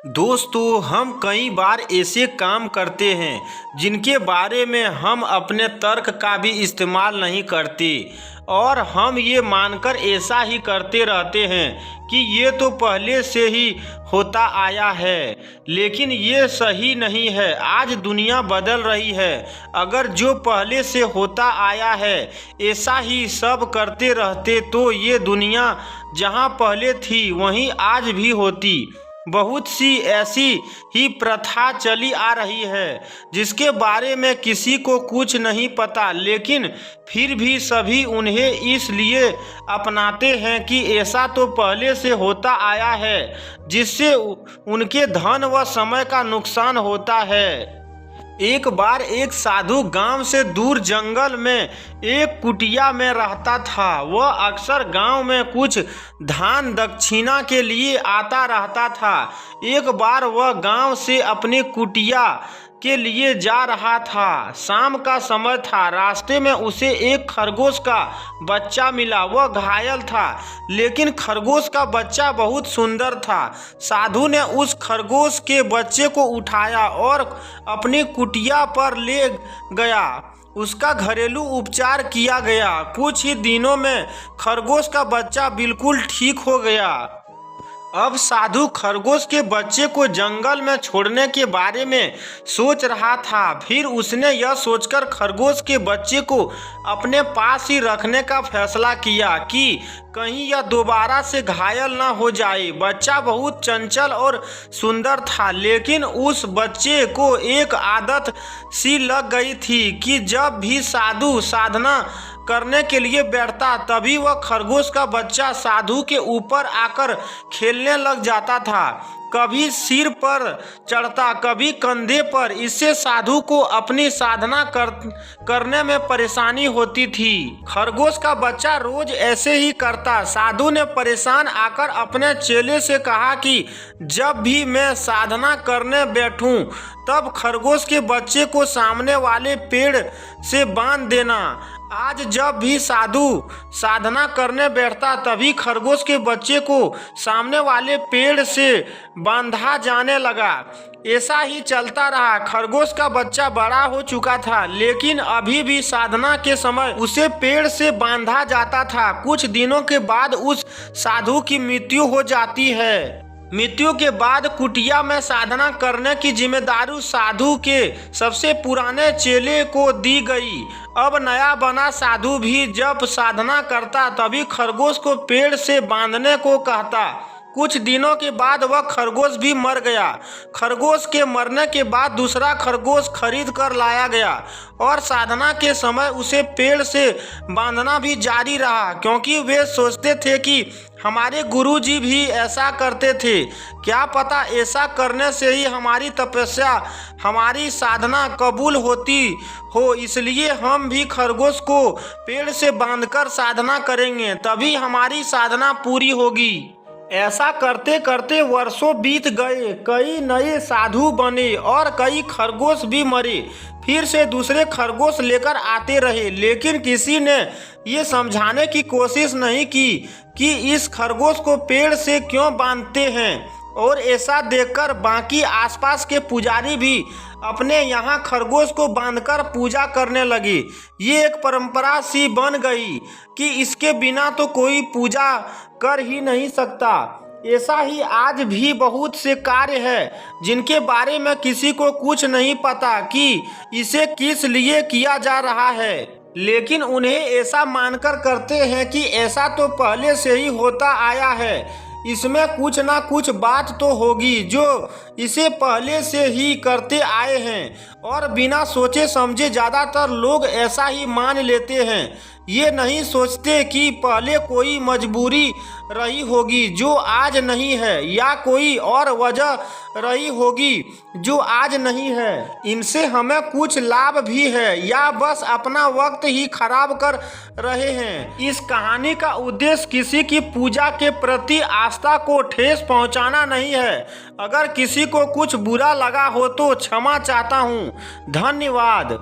दोस्तों, हम कई बार ऐसे काम करते हैं जिनके बारे में हम अपने तर्क का भी इस्तेमाल नहीं करते और हम ये मानकर ऐसा ही करते रहते हैं कि ये तो पहले से ही होता आया है। लेकिन ये सही नहीं है। आज दुनिया बदल रही है। अगर जो पहले से होता आया है ऐसा ही सब करते रहते तो ये दुनिया जहाँ पहले थी वहीं आज भी होती। बहुत सी ऐसी ही प्रथा चली आ रही है जिसके बारे में किसी को कुछ नहीं पता, लेकिन फिर भी सभी उन्हें इसलिए अपनाते हैं कि ऐसा तो पहले से होता आया है, जिससे उनके धन व समय का नुकसान होता है। एक बार एक साधु गांव से दूर जंगल में एक कुटिया में रहता था। वह अक्सर गांव में कुछ दान दक्षिणा के लिए आता रहता था। एक बार वह गांव से अपनी कुटिया के लिए जा रहा था। शाम का समय था। रास्ते में उसे एक खरगोश का बच्चा मिला। वह घायल था, लेकिन खरगोश का बच्चा बहुत सुंदर था। साधु ने उस खरगोश के बच्चे को उठाया और अपनी कुटिया पर ले गया। उसका घरेलू उपचार किया गया। कुछ ही दिनों में खरगोश का बच्चा बिल्कुल ठीक हो गया। अब साधु खरगोश के बच्चे को जंगल में छोड़ने के बारे में सोच रहा था। फिर उसने यह सोचकर खरगोश के बच्चे को अपने पास ही रखने का फैसला किया कि कहीं यह दोबारा से घायल न हो जाए। बच्चा बहुत चंचल और सुंदर था, लेकिन उस बच्चे को एक आदत सी लग गई थी कि जब भी साधु साधना करने के लिए बैठता तभी वह खरगोश का बच्चा साधु के ऊपर आकर खेलने लग जाता था। कभी सिर पर चढ़ता, कभी कंधे पर। इससे साधु को अपनी साधना करने में परेशानी होती थी। खरगोश का बच्चा रोज ऐसे ही करता। साधु ने परेशान आकर अपने चेले से कहा कि जब भी मैं साधना करने बैठूं तब खरगोश के बच्चे को सामने वाले पेड़ से बांध देना। आज जब भी साधु साधना करने बैठता तभी खरगोश के बच्चे को सामने वाले पेड़ से बांधा जाने लगा। ऐसा ही चलता रहा। खरगोश का बच्चा बड़ा हो चुका था, लेकिन अभी भी साधना के समय उसे पेड़ से बांधा जाता था। कुछ दिनों के बाद उस साधु की मृत्यु हो जाती है। मृत्यु के बाद कुटिया में साधना करने की जिम्मेदारी साधु के सबसे पुराने चेले को दी गई। अब नया बना साधु भी जब साधना करता तभी खरगोश को पेड़ से बांधने को कहता। कुछ दिनों के बाद वह खरगोश भी मर गया। खरगोश के मरने के बाद दूसरा खरगोश खरीद कर लाया गया और साधना के समय उसे पेड़ से बांधना भी जारी रहा, क्योंकि वे सोचते थे कि हमारे गुरुजी भी ऐसा करते थे। क्या पता ऐसा करने से ही हमारी तपस्या, हमारी साधना कबूल होती हो। इसलिए हम भी खरगोश को पेड़ से बांधकर साधना करेंगे, तभी हमारी साधना पूरी होगी। ऐसा करते करते वर्षों बीत गए। कई नए साधु बने और कई खरगोश भी मरे। फिर से दूसरे खरगोश लेकर आते रहे, लेकिन किसी ने ये समझाने की कोशिश नहीं की कि इस खरगोश को पेड़ से क्यों बांधते हैं। और ऐसा देखकर बाकी आसपास के पुजारी भी अपने यहाँ खरगोश को बांधकर पूजा करने लगे। ये एक परंपरा सी बन गई कि इसके बिना तो कोई पूजा कर ही नहीं सकता। ऐसा ही आज भी बहुत से कार्य हैं जिनके बारे में किसी को कुछ नहीं पता कि इसे किस लिए किया जा रहा है, लेकिन उन्हें ऐसा मानकर करते हैं कि ऐसा तो पहले से ही होता आया है, इसमें कुछ ना कुछ बात तो होगी जो इसे पहले से ही करते आए हैं। और बिना सोचे समझे ज़्यादातर लोग ऐसा ही मान लेते हैं। ये नहीं सोचते कि पहले कोई मजबूरी रही होगी जो आज नहीं है, या कोई और वजह रही होगी जो आज नहीं है। इनसे हमें कुछ लाभ भी है या बस अपना वक्त ही खराब कर रहे हैं। इस कहानी का उद्देश्य किसी की पूजा के प्रति आस्था को ठेस पहुंचाना नहीं है। अगर किसी को कुछ बुरा लगा हो तो क्षमा चाहता हूं। धन्यवाद।